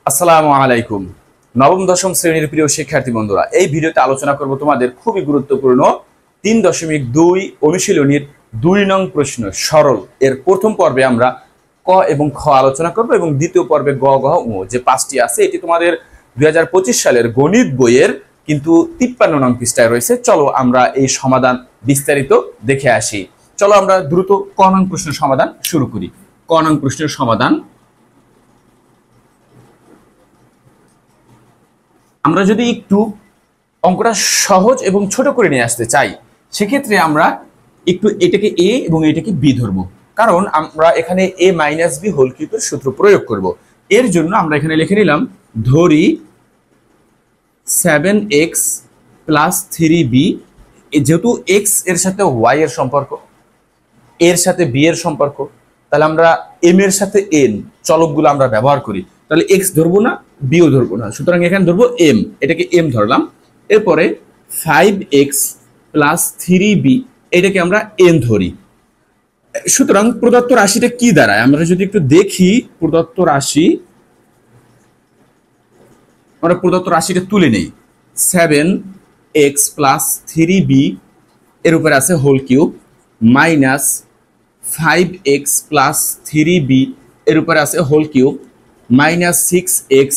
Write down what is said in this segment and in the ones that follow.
আসসালামু আলাইকুম। নবম দশম শ্রেণীর প্রিয় শিক্ষার্থী বন্ধুরা, এই ভিডিওতে আলোচনা করব তোমাদের খুবই গুরুত্বপূর্ণ 3.2 অনুশীলনীর 2 নং প্রশ্ন সরল এর প্রথম পর্বে আমরা ক এবং খ আলোচনা করব এবং দ্বিতীয় পর্বে গ, ঘ, ঙ যে 5টি আছে এটি তোমাদের 2025 সালের গণিত বইয়ের কিন্তু 53 নং পৃষ্ঠায় রয়েছে। চলো আমরা এই সমাধান বিস্তারিত দেখে আসি। চলো আমরা দ্রুত ক নং প্রশ্নের সমাধান শুরু করি। ক নং প্রশ্নের সমাধান, আমরা যদি একটু অঙ্কটা সহজ এবং ছোট করে নিয়ে আসতে চাই সেক্ষেত্রে আমরা একটু এটাকে এ এবং এটাকে বি ধরবো, কারণ আমরা এখানে এ মাইনাস বি হোল কিউবের সূত্র প্রয়োগ করব। এর জন্য আমরা এখানে লিখে নিলাম, ধরি 7x প্লাস 3b, যেহেতু এক্স এর সাথে ওয়াই এর সম্পর্ক, এর সাথে বি এর সম্পর্ক, তাহলে আমরা এম এর সাথে এন চলকগুলো আমরা ব্যবহার করি, তাহলে এক্স ধরবো না, বিও ধরবো না, সুতরাং এখানে ধরবো এম, এটাকে এম ধরলাম। এরপরে 5x প্লাস 3b এটাকে আমরা এন ধরি। সুতরাং প্রদত্ত রাশিটা কি দাঁড়ায় আমরা যদি একটু দেখি, প্রদত্ত রাশি আমরা প্রদত্ত রাশিটা তুলে নেই। 7x প্লাস 3b এর উপরে আছে whole cube minus 5x plus 3b এর উপরে আছে whole cube minus 6x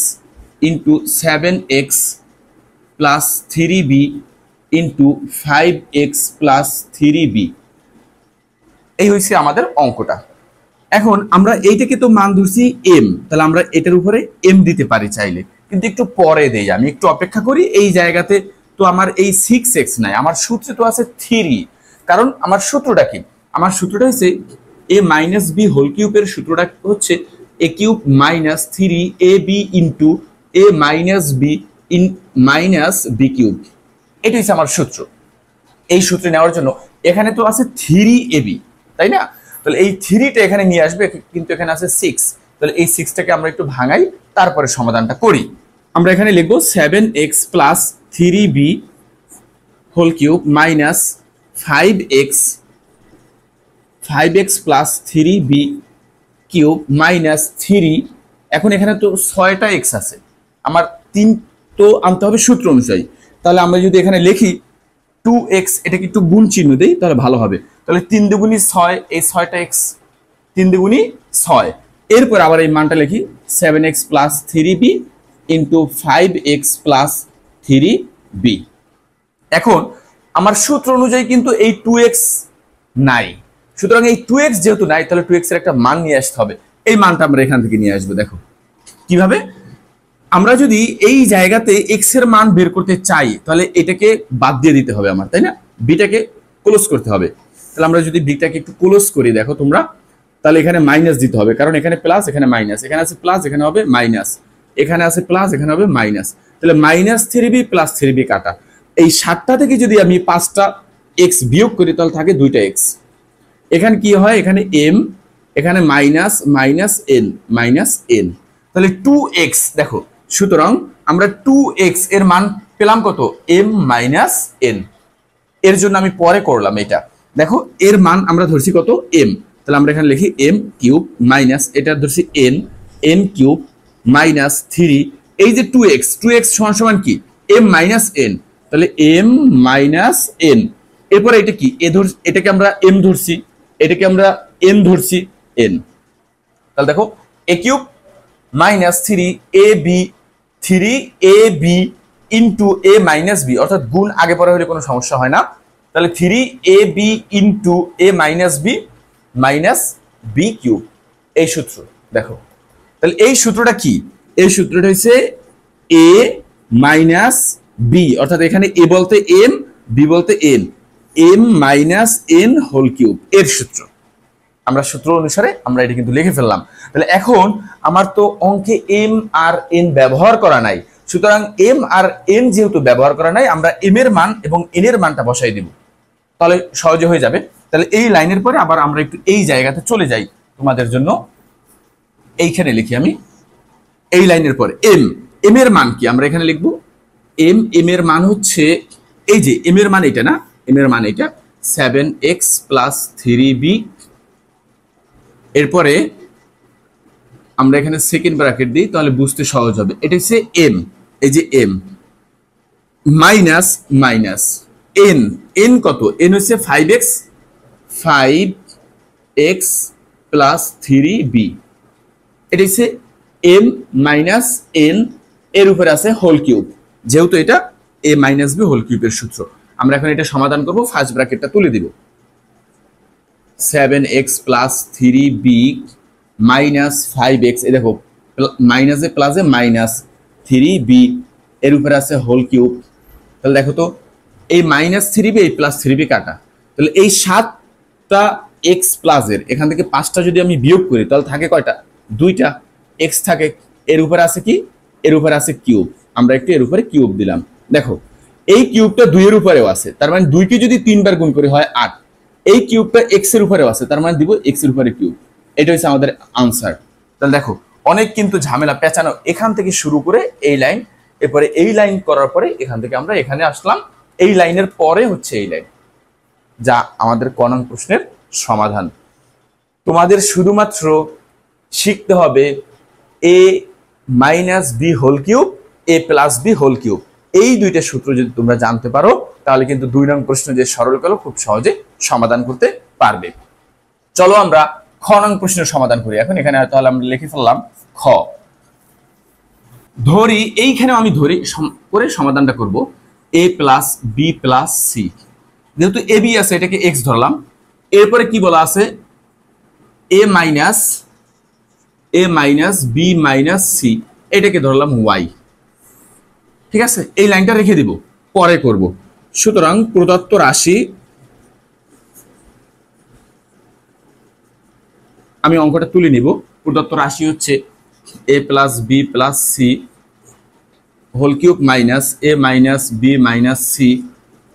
into 7x plus 3b into 5x plus 3b। এই হয়েছে আমাদের অঙ্কটা। এখন আমরা এইটাকে তো মান ধরছি এম, তাহলে আমরা এটার উপরে এম দিতে পারি চাইলে, কিন্তু একটু পরে দেই, আমি একটু অপেক্ষা করি। এই জায়গাতে তো আমার এই 6x নাই, আমার সূত্রে তো আছে 3, কারণ আমার সূত্রটা কি, আমার সূত্রটা হচ্ছে এ মাইনাস বি হোল কিউবের সূত্রটা হচ্ছে a cube minus 3ab into a minus b in minus b cube. এটা হচ্ছে আমার সূত্র। এই সূত্রে নেওয়ার জন্য এখানে তো আছে 3ab, তাই না? তাহলে এই 3টা এখানে নিয়ে আসবে, কিন্তু এখানে আছে 6, তাহলে এই 6টাকে আমরা একটু ভাঙাই, তারপরে সমাধানটা করি। আমরা এখানে লিখবো 7x plus 3b whole cube minus 5x plus 3b cube minus 3। এখন এখানে তো 6টা x আছে, আমার 3 তো আনতে হবে সূত্র অনুযায়ী। তাহলে আমরা যদি এখানে লিখি 2x, এটাকে একটু গুণ চিহ্ন দেই তাহলে ভালো হবে। তাহলে 3 দুগুণী 6, এই 6টা x, 3 দুগুণী 6। এরপর আবার এই মানটা লিখি 7x plus 3b into 5x plus 3b। এখন আমার সূত্র অনুযায়ী কিন্তু এই 2x নাই, সুতরাং এই 2x যেহেতু নাই তাহলে 2x এর একটা মান নিয়ে আসতে হবে। এই মানটা আমরা এখান থেকে নিয়ে আসবো। দেখো কিভাবে, আমরা যদি এই জায়গাতে x এর মান বের করতে চাই তাহলে এটাকে বাদ দিয়ে দিতে হবে আমার, তাই না? বিটাকে ক্লোজ করতে হবে। তাহলে আমরা যদি বিটাকে একটু ক্লোজ করি, দেখো তোমরা, তাহলে এখানে মাইনাস দিতে হবে, কারণ এখানে প্লাস এখানে মাইনাস, এখানে আছে প্লাস এখানে হবে মাইনাস, এখানে আছে প্লাস এখানে হবে মাইনাস, তাহলে মাইনাস 3b প্লাস 3b কাটা। এই 7টা থেকে যদি আমি 5টা x বিয়োগ করি তাহলে থাকে 2টা x। এখানে কি হয়, এখানে m, এখানে minus minus n minus n, তাহলে 2x। দেখো সুতরাং আমরা 2x এর মান পেলাম কত, m মাইনাস n। এর জন্য আমি পরে করলাম এটা। দেখো এর মান আমরা ধরছি কত, m, তাহলে আমরা এখানে লিখি m কিউব মাইনাস এটা ধরছি n কিউব মাইনাস 3, এই যে 2x সমান সমান কি, m মাইনাস n, তাহলে m মাইনাস n। এরপরে এটা কি, এটাকে আমরা m ধরছি, এটাকে আমরা n ধরছি n, তাহলে দেখো a cube minus 3ab into a minus b, অর্থাৎ গুণ আগে পরে হলে কোনো সমস্যা হয় না। তাহলে 3ab into a minus b minus b cube, এই সূত্র। দেখো তাহলে এই সূত্রটা কি, এই সূত্রটা হচ্ছে a মাইনাস b, অর্থাৎ এখানে a বলতে m, b বলতে n, m minus n whole cube এর সূত্র। আমরা সূত্র অনুসারে আমরা এটা কিন্তু লিখে ফেললাম। তাহলে এখন আমার তো অঙ্কে m আর n ব্যবহার করা নাই, সুতরাং m আর n যেহেতু ব্যবহার করা নাই, আমরা m এর মান এবং n এর মানটা বসাই দিব, তাহলে সহজে হয়ে যাবে। তাহলে এই লাইনের পরে আবার আমরা একটু এই জায়গাতে চলে যাই তোমাদের জন্য। এইখানে লিখি আমি এই লাইনের পরে m এর মান কি, আমরা এখানে লিখবো m এর মান হচ্ছে, এই যে m এর মান এটা না, m এর মান এটা 7x প্লাস 3b। এরপরে আমরা এখানে সেকেন্ড ব্র্যাকেট দিই, তাহলে বুঝতে সহজ হবে। এটা হচ্ছে এম, এই যে M minus minus N, N কত, এন হচ্ছে 5x, 5x প্লাস 3b, এটা হচ্ছে এম মাইনাস এন, এর উপরে আছে হোল কিউব, যেহেতু এটা এ মাইনাস বি হোল কিউবের সূত্র। আমরা এখন এটা সমাধান করব, ফার্স্ট ব্র্যাকেটটা তুলে দিব, 7x plus 3b minus 5x, এই দেখো মাইনাসে প্লাসে মাইনাস 3b, এর উপরে আছে হোল কিউব। তাহলে দেখো তো এই মাইনাস 3b এই প্লাস 3b কাটা, তাহলে এই 7টা x প্লাসের এখান থেকে 5টা যদি আমি বিয়োগ করি তাহলে থাকে কয়টা, 2টা x থাকে। এর উপরে আছে কি, এর উপরে আছে কিউব, আমরা একটু এর উপরে কিউব দিলাম। দেখো এই কিউবটা 2 এর উপরেও আছে, তার মানে 2 কে যদি 3 বার গুণ করি হয় 8। এই কিউবটা x এর উপরেও আছে, তার মানে দিব x এর উপরে কিউব। এটা হচ্ছে আমাদের আনসার। তাহলে দেখো অনেক কিন্তু ঝামেলা পেঁচানো, এখান থেকে শুরু করে এই লাইন, এরপরে এই লাইন করার পরে এখান থেকে আমরা এখানে আসলাম, এই লাইনের পরে হচ্ছে এই লাইন, যা আমাদের ক নং প্রশ্নের সমাধান। তোমাদের শুধুমাত্র শিখতে হবে এ মাইনাস বি হোল কিউব, এ প্লাস বি হোল কিউব, এই দুইটা সূত্র যদি তোমরা জানতে পারো তাহলে কিন্তু 2 নং প্রশ্ন যে সরলকল খুব সহজে সমাধান করতে পারবে। চলো আমরা খ নং প্রশ্নের সমাধান করি এখন। এখানে তাহলে আমরা লিখে ফেললাম খ, ধরি এইখানেও আমি ধরি করে সমাধানটা করব এ প্লাস বি প্লাস সি, যেহেতু এ বি আছে এটাকে এক্স ধরলাম, এরপরে কি বলা আছে এ মাইনাস বি মাইনাস সি, এটাকে ধরলাম ওয়াই। ঠিক আছে, এই লাইনটা রেখে দিব, পরে করব। সুতরাং প্রদত্ত রাশি, আমি অঙ্কটা তুলে নিব। প্রদত্ত রাশি হচ্ছে a plus b plus C whole cube minus a minus b minus c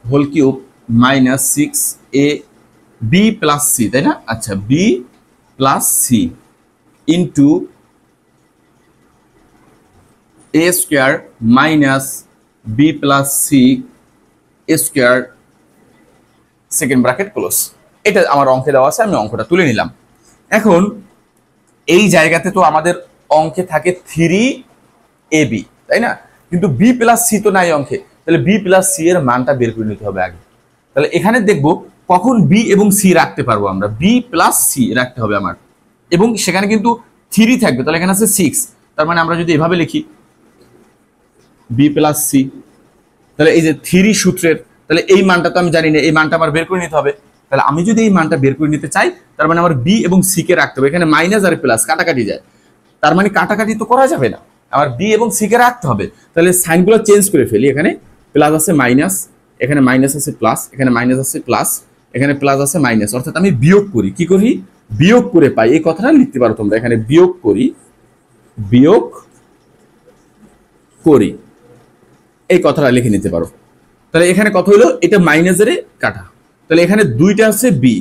whole cube minus 6a b plus c, তাই না? আচ্ছা, b plus c into a square minus b plus c square second bracket close. এটা আমার অঙ্কে দেওয়া আছে, আমি অঙ্কটা তুলে নিলাম। এখন এই জায়গাতে তো আমাদের অঙ্কে থাকে 3ab, তাই না? কিন্তু বি প্লাস সি তো নাই অঙ্কে, তাহলে বি প্লাস সি এর মানটা বের করে নিতে হবে আগে। তাহলে এখানে দেখবো কখন বি এবং সি রাখতে পারবো আমরা, বি প্লাস সি রাখতে হবে আমার, এবং সেখানে কিন্তু 3 থাকবে, তাহলে এখানে আছে 6, তার মানে আমরা যদি এভাবে লিখি বি প্লাস সি, তাহলে এই যে 3 সূত্রের, তাহলে এই মানটা তো আমি জানি না, এই মানটা আমার বের করে নিতে হবে। তাহলে আমি যদি এই মানটা বের করে নিতে চাই তার মানে আমার বি এবং সি কে রাখতে হবে। এখানে মাইনাস আর প্লাস কাটাকাটি যায়, তার মানে কাটাকাটি তো করা যাবে না, আমার বি এবং সি কে রাখতে হবে। তাহলে সাইনগুলো চেঞ্জ করে ফেলি, এখানে প্লাস আছে মাইনাস, এখানে মাইনাস আছে প্লাস, এখানে মাইনাস আছে প্লাস, এখানে প্লাস আছে মাইনাস, অর্থাৎ আমি বিয়োগ করি, কি করি বিয়োগ করে পাই, এই কথাটা লিখতে পারো তোমরা। এখানে বিয়োগ করি, বিয়োগ করি, এই কথাটা লিখে নিতে পারো। তাহলে এখানে কত হলো, এটা মাইনাসের কাটা, তাহলে এখানে 2টা আছে বি,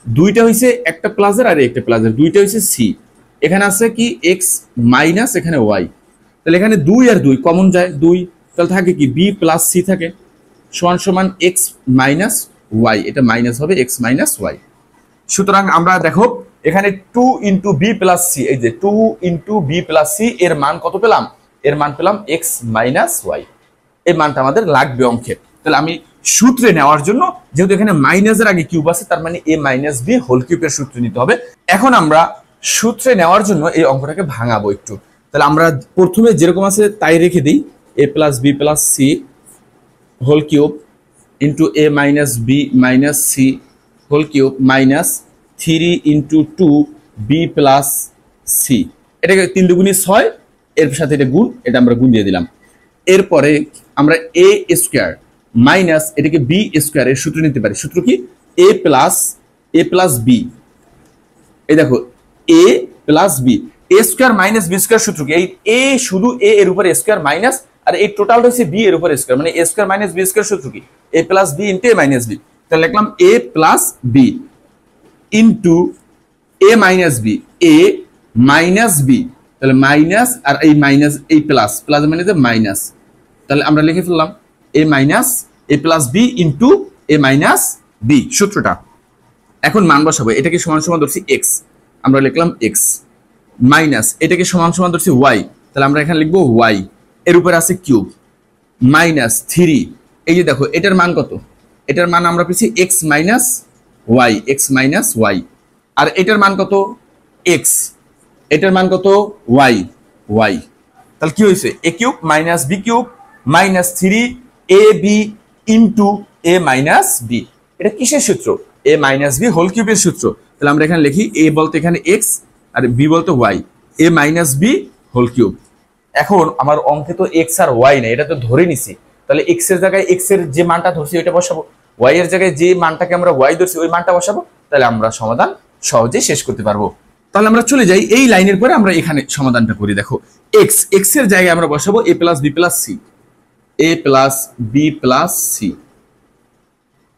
2টা হইছে একটা প্লাসের আর একটা প্লাসের, 2টা হইছে সি, এখানে আছে কি এক্স মাইনাস এখানে ওয়াই, তাহলে এখানে 2 আর 2 কমন যায় 2, তাহলে থাকে কি বি প্লাস সি থাকে সমান সমান এক্স মাইনাস ওয়াই, এটা মাইনাস হবে এক্স মাইনাস ওয়াই। সুতরাং আমরা দেখো এখানে 2 ইন্টু বি প্লাস সি, এই যে 2 ইন্টু বি প্লাস সি এর মান কত পেলাম, এর মান পেলাম এক্স মাইনাস ওয়াই, এই মানটা আমাদের লাগবে অঙ্কে। তাহলে আমি সূত্রে নেওয়ার জন্য, যেহেতু এখানে মাইনাসের আগে কিউব আছে, তার মানে এ মাইনাস বি হোল কিউবের সূত্র নিতে হবে। এখন আমরা সূত্রে নেওয়ার জন্য এই অঙ্কটাকে ভাঙাবো একটু। তাহলে আমরা প্রথমে যেরকম আছে তাই রেখে দিই, a plus b plus C whole cube into a minus b minus c whole cube minus 3 into 2 b plus c, এটাকে 3 দুগুণে 6, এর সাথে এটা গুণ, এটা আমরা গুণ দিয়ে দিলাম। এরপরে আমরা এ স্কোয়ার মাইনাস এটাকে বি স্কোয়ার এর সূত্র নিতে পারি। সূত্র কি, এ প্লাস বি, এই দেখো এ প্লাস বি, এ স্কোয়ার মাইনাস বি স্কোয়ার সূত্র কি, এই এ শুধু এ এর উপরে স্কোয়ার মাইনাস, আর এই টোটালটা হচ্ছে বি এর উপরে স্কোয়ার, মানে এ স্কোয়ার মাইনাস বি স্কোয়ার সূত্র কি, এ plus B into a minus B. তাহলে লিখলাম এ plus B into a minus B, A minus B, তাহলে মাইনাস আর এই মাইনাস এই প্লাস, প্লাস মানে মাইনাস, তাহলে আমরা লিখে ফেললাম এ minus a plus B into a minus B সূত্রটা। এখন মান বসাবো, এটাকে সমান সমান ধরছি এক্স, আমরা লিখলাম এক্স মাইনাস এটাকে সমান সমান ধরছি ওয়াই, তাহলে আমরা এখানে লিখবো ওয়াই, এর উপরে আছে কিউব, মাইনাস 3, এই যে দেখো এটার মান কত, এটার মান আমরা পেয়েছি এক্স মাইনাস ওয়াই, আর এটার মান কত এক্স, এটার মান কত ওয়াই, তাহলে কি হয়েছে a cube minus b cube minus 3 a b into a minus b. এটা কিসের সূত্র? এ মাইনাস বি হোল কিউবের সূত্র। তাহলে আমরা এখানে লিখি এ বলতে এখানে এক্স আর বি বলতে ওয়াই, এ মাইনাস বি হোল কিউব। এখন আমার অঙ্কে তো এক্স আর ওয়াই নেই, এটা তো ধরে নিছি, তাহলে এক্স এর জায়গায় এক্স এর যে মানটা ধরছি ওইটা বসাবো, ওয়াই এর জায়গায় যে মানটাকে আমরা ওয়াই ধরছি ওই মানটা বসাবো, তাহলে আমরা সমাধান সহজেই শেষ করতে পারবো। তাহলে আমরা চলে যাই এই লাইনের পরে আমরা এখানে সমাধানটা করি। দেখো এক্স এর জায়গায় আমরা বসাবো এ প্লাস বি প্লাস সি, এ প্লাস বি প্লাস সি,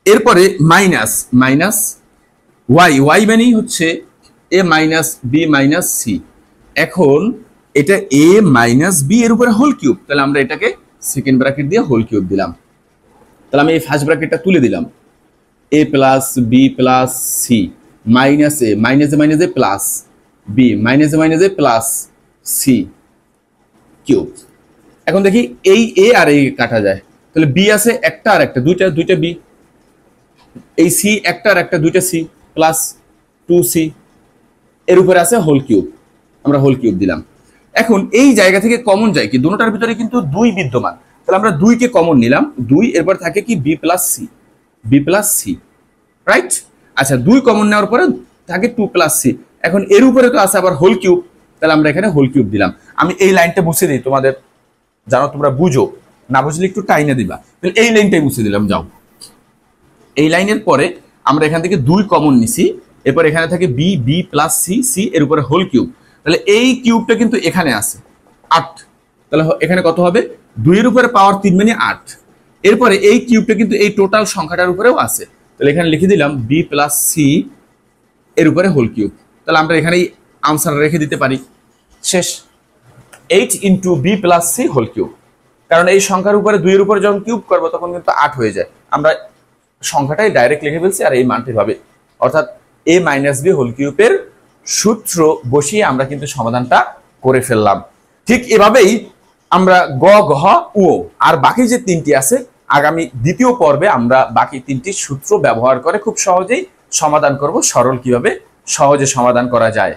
এরপরে মাইনাস ওয়াই মানে হচ্ছে এ মাইনাস বি মাইনাস সি। এখন এটা এ মাইনাস বি এর উপরে হোল কিউব, তাহলে আমরা এটাকে সেকেন্ড ব্র্যাকেট দিয়ে হোল কিউব দিলাম। তাহলে আমি এই ফার্স্ট ব্র্যাকেটটা তুলে দিলাম, a plus b plus c minus a plus b minus a plus c cube. এখন দেখি এই এ আর এই কাটা যায়, তাহলে বি আছে একটা আর একটা দুইটা বি, এই সি একটা আর একটা দুইটা সি প্লাস 2c, এর উপরে আছে হোল কিউব, আমরা হোল কিউব দিলাম। এখন এই জায়গা থেকে কমন যায় কি, দুটোটার ভিতরে কিন্তু 2 বিদ্যমান, তাহলে আমরা 2 কে কমন নিলাম, 2 এরপর থাকে কি বি প্লাস সি, রাইট? আচ্ছা 2 কমন নেওয়ার পরে থাকে 2 প্লাস সি। এখন এর উপরে তো আছে আবার হোল কিউব, তাহলে আমরা এখানে হোল কিউব দিলাম। আমি এই লাইনটা মুছে দিই, তোমাদের জানো তোমরা বুঝো, না বুঝলে একটু টাইনে দিবা। তাহলে এই লাইনটাই মুছে দিলাম, যাও। এই লাইনের পরে আমরা এখান থেকে 2 কমন নিছি, এরপর এখানে থাকে বি প্লাস সি এর উপরে হোল কিউব, তাহলে এই কিউবটা কিন্তু এখানে আছে 8, তাহলে এখানে কত হবে 2 এর উপরে পাওয়ার 3 মানে 8। এরপরে এই কিউবটা কিন্তু এই টোটাল সংখ্যাটার উপরেও আছে, তাহলে এখানে লিখে দিলাম বি প্লাস সি এর উপরে হোল কিউব। তাহলে আমরা এখানেই আনসার রেখে দিতে পারি, শেষ। 8 into B plus C whole cube, কারণ এই সংখ্যার উপরে 2 এর উপরে যখন কিউব করবো তখন কিন্তু 8 হয়ে যায়, আমরা সংখ্যাটাই ডাইরেক্ট লিখে ফেলছি আর এই মানটি ভাবে, অর্থাৎ এ মাইনাস বি হোল কিউবের সূত্র বসিয়ে আমরা কিন্তু সমাধানটা করে ফেললাম। ঠিক এভাবেই আমরা গ, ঘ, উ আর বাকি যে 3টি আছে আগামী দ্বিতীয় পর্বে আমরা বাকি 3টি সূত্র ব্যবহার করে খুব সহজেই সমাধান করব, সরল কিভাবে সহজে সমাধান করা যায়।